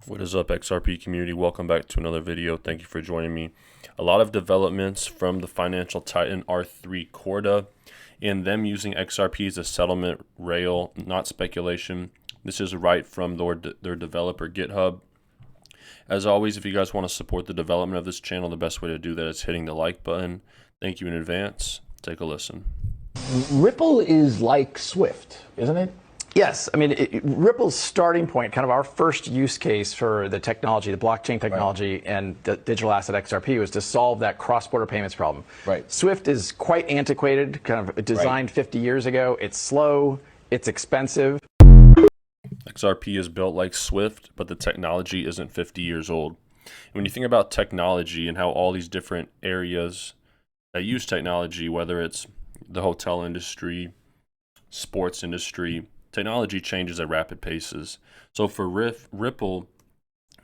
What is up, XRP community? Welcome back to another video. Thank you for joining me. A lot of developments from the financial titan R3 Corda and them using XRP as a settlement rail, not speculation. This is right from their developer GitHub. As always, if you guys want to support the development of this channel, the best way to do that is hitting the like button. Thank you in advance. Take a listen. Ripple is like Swift, isn't it? Yes, I mean, Ripple's starting point, kind of our first use case for the technology, the blockchain technology, and the digital asset XRP was to solve that cross-border payments problem. Right. Swift is quite antiquated, kind of designed 50 years ago. It's slow, it's expensive. XRP is built like Swift, but the technology isn't 50 years old. And when you think about technology and how all these different areas that use technology, whether it's the hotel industry, sports industry, technology changes at rapid paces. So for Ripple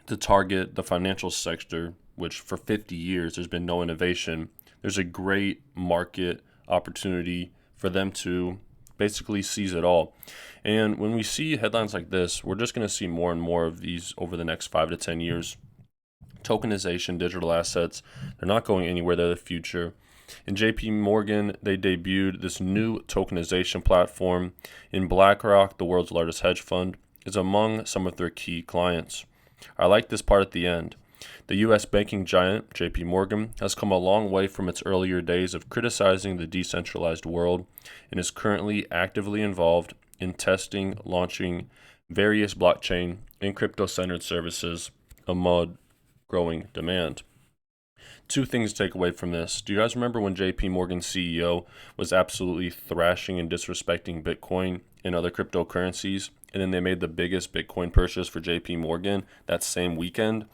to target the financial sector, which for 50 years there's been no innovation, there's a great market opportunity for them to basically seize it all. And when we see headlines like this, we're just going to see more and more of these over the next 5 to 10 years. Tokenization, digital assets, they're not going anywhere. They're the future. In JP Morgan, they debuted this new tokenization platform. In BlackRock, the world's largest hedge fund, is among some of their key clients. I like this part at the end. The U.S. banking giant, JP Morgan, has come a long way from its earlier days of criticizing the decentralized world and is currently actively involved in testing, launching various blockchain and crypto-centered services amid growing demand. Two things to take away from this. Do you guys remember when JP Morgan's CEO was absolutely thrashing and disrespecting Bitcoin and other cryptocurrencies, and then they made the biggest Bitcoin purchase for JP Morgan that same weekend?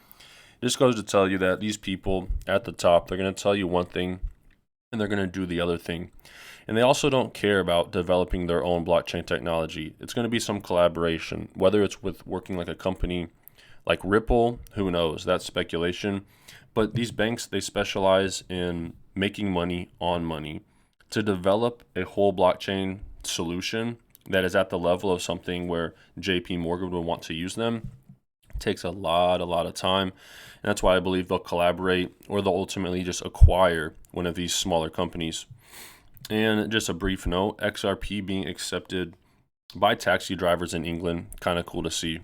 This goes to tell you that these people at the top, they're going to tell you one thing and they're going to do the other thing. And they also don't care about developing their own blockchain technology. It's going to be some collaboration, whether it's with working like a company like Ripple, who knows, that's speculation. But these banks, they specialize in making money on money. To develop a whole blockchain solution that is at the level of something where JP Morgan would want to use them takes a lot of time. And that's why I believe they'll collaborate or they'll ultimately just acquire one of these smaller companies. And just a brief note, XRP being accepted by taxi drivers in England, kind of cool to see.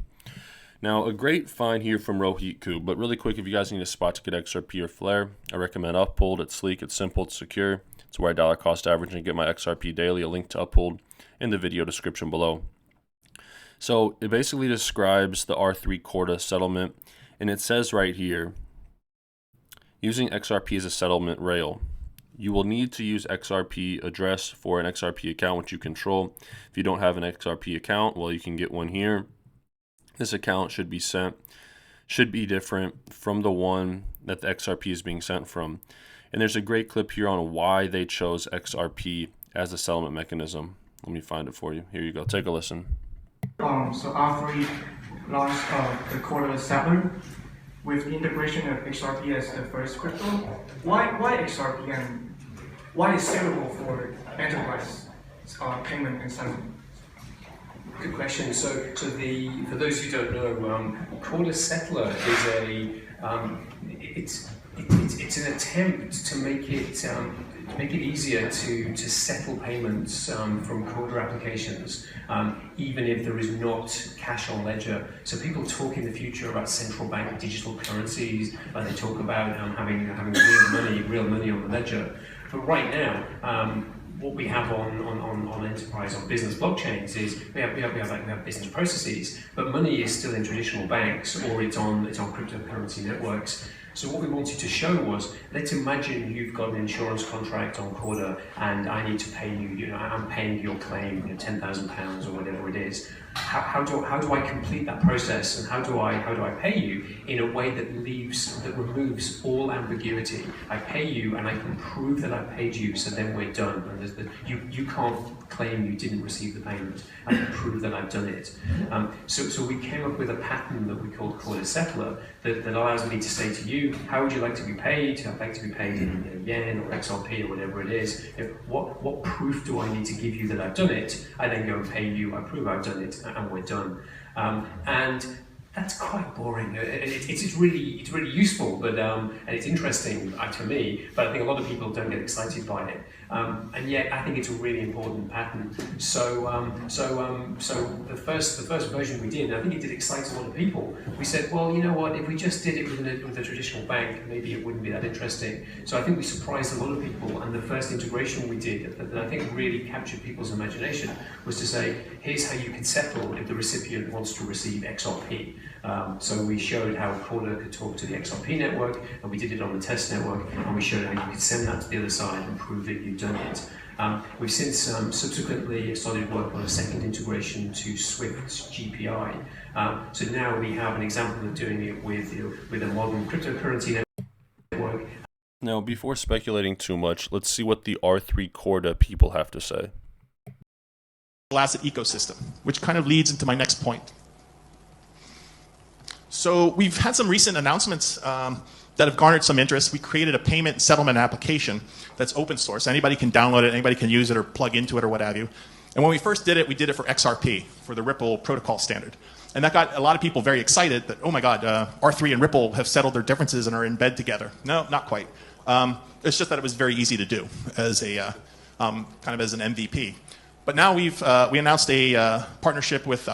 Now, a great find here from Rohit Ku, but really quick, if you guys need a spot to get XRP or Flare, I recommend Uphold. It's sleek, it's simple, it's secure. It's where I dollar cost average and get my XRP daily. A link to Uphold in the video description below. So it basically describes the R3 Corda settlement, and it says right here, using XRP as a settlement rail. You will need to use XRP address for an XRP account which you control. If you don't have an XRP account, well, you can get one here. This account should be different from the one that the XRP is being sent from. And there's a great clip here on why they chose XRP as a settlement mechanism. Let me find it for you. Here you go. Take a listen. So R3 launched the Corda Settlement with integration of XRP as the first crypto. Why XRP and why is suitable for enterprise payment and settlement? Good question. So, for those who don't know, Corda Settler is it's an attempt to make it easier to settle payments from Corda applications, even if there is not cash on ledger. So people talk in the future about central bank digital currencies, and they talk about having real money on the ledger. But right now, what we have on enterprise, on business blockchains is we have business processes, but money is still in traditional banks or it's on cryptocurrency networks. So what we wanted to show was, let's imagine you've got an insurance contract on Corda and I need to pay you, I'm paying your claim, £10,000 or whatever it is. How do I complete that process, and how do I pay you in a way that removes all ambiguity? I pay you and I can prove that I paid you, so then we're done. And you can't claim you didn't receive the payment. I can prove that I've done it. So we came up with a pattern that we called Corda Settler that allows me to say to you, how would you like to be paid? I'd like to be paid in yen or XRP or whatever it is. What proof do I need to give you that I've done it? I then go and pay you, I prove I've done it, and we're done. And that's quite boring. It's really useful, but and it's interesting for me. But I think a lot of people don't get excited by it. And yet, I think it's a really important pattern. So the first version we did, and I think it did excite a lot of people. We said, well, you know what? If we just did it with a traditional bank, maybe it wouldn't be that interesting. So I think we surprised a lot of people. And the first integration we did, that I think really captured people's imagination, was to say, here's how you can settle if the recipient wants to receive XRP. So we showed how Corda could talk to the XRP network, and we did it on the test network, and we showed how you could send that to the other side and prove that you've done it. We've since subsequently started work on a second integration to Swift's GPI. So now we have an example of doing it with a modern cryptocurrency network. Now, before speculating too much, let's see what the R3 Corda people have to say. Asset ecosystem, which kind of leads into my next point. So we've had some recent announcements that have garnered some interest. We created a payment settlement application that's open source. Anybody can download it, anybody can use it or plug into it or what have you. And when we first did it, we did it for XRP, for the Ripple protocol standard. And that got a lot of people very excited that, oh my God, R3 and Ripple have settled their differences and are in bed together. No, not quite. It's just that it was very easy to do as a kind of as an MVP. But now we announced a partnership with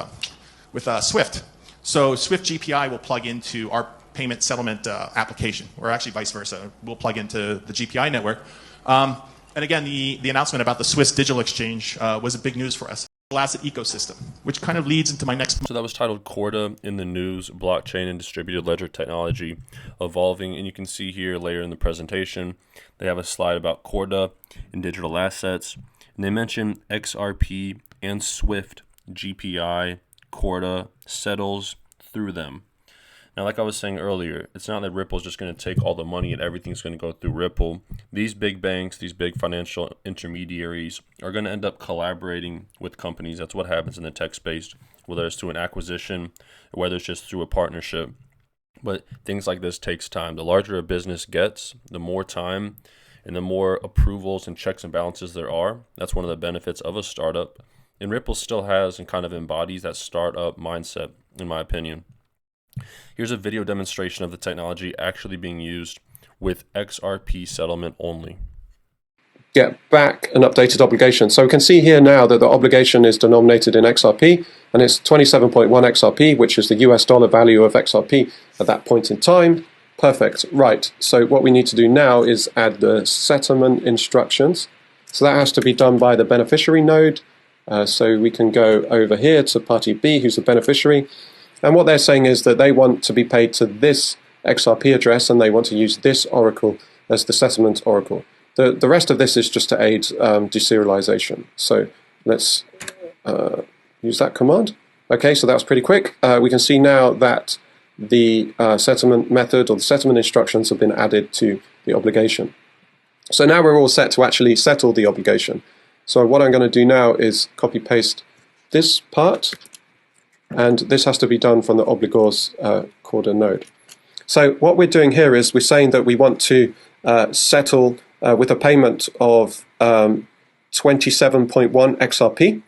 Swift. So Swift GPI will plug into our payment settlement application, or actually vice versa. We'll plug into the GPI network. And again, the announcement about the Swiss digital exchange was a big news for us. Asset ecosystem, which kind of leads into my next. So that was titled Corda in the News, Blockchain and Distributed Ledger Technology Evolving. And you can see here later in the presentation, they have a slide about Corda and digital assets. And they mention XRP and Swift GPI, Corda settles through them. Now, like I was saying earlier, it's not that Ripple's just going to take all the money and everything's going to go through Ripple. These big banks, these big financial intermediaries are going to end up collaborating with companies. That's what happens in the tech space, whether it's through an acquisition or whether it's just through a partnership. But things like this takes time. The larger a business gets, the more time and the more approvals and checks and balances there are. That's one of the benefits of a startup. And Ripple still has and kind of embodies that startup mindset, in my opinion. Here's a video demonstration of the technology actually being used with XRP settlement only. Get back an updated obligation. So we can see here now that the obligation is denominated in XRP, and it's 27.1 XRP, which is the US dollar value of XRP at that point in time. Perfect. Right. So what we need to do now is add the settlement instructions. So that has to be done by the beneficiary node. So we can go over here to party B, who's the beneficiary. And what they're saying is that they want to be paid to this XRP address, and they want to use this oracle as the settlement oracle. The rest of this is just to aid deserialization. So let's use that command. Okay, so that was pretty quick. We can see now that the settlement method or the settlement instructions have been added to the obligation. So now we're all set to actually settle the obligation. So what I'm going to do now is copy paste this part. And this has to be done from the obligor's Corda node. So what we're doing here is we're saying that we want to settle with a payment of 27.1 XRP,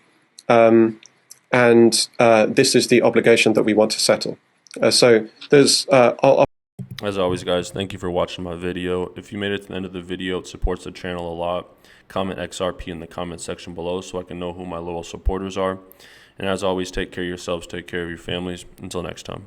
and this is the obligation that we want to settle. So there's as always, guys, thank you for watching my video. If you made it to the end of the video, it supports the channel a lot. Comment XRP in the comment section below so I can know who my loyal supporters are. And as always, take care of yourselves, take care of your families. Until next time.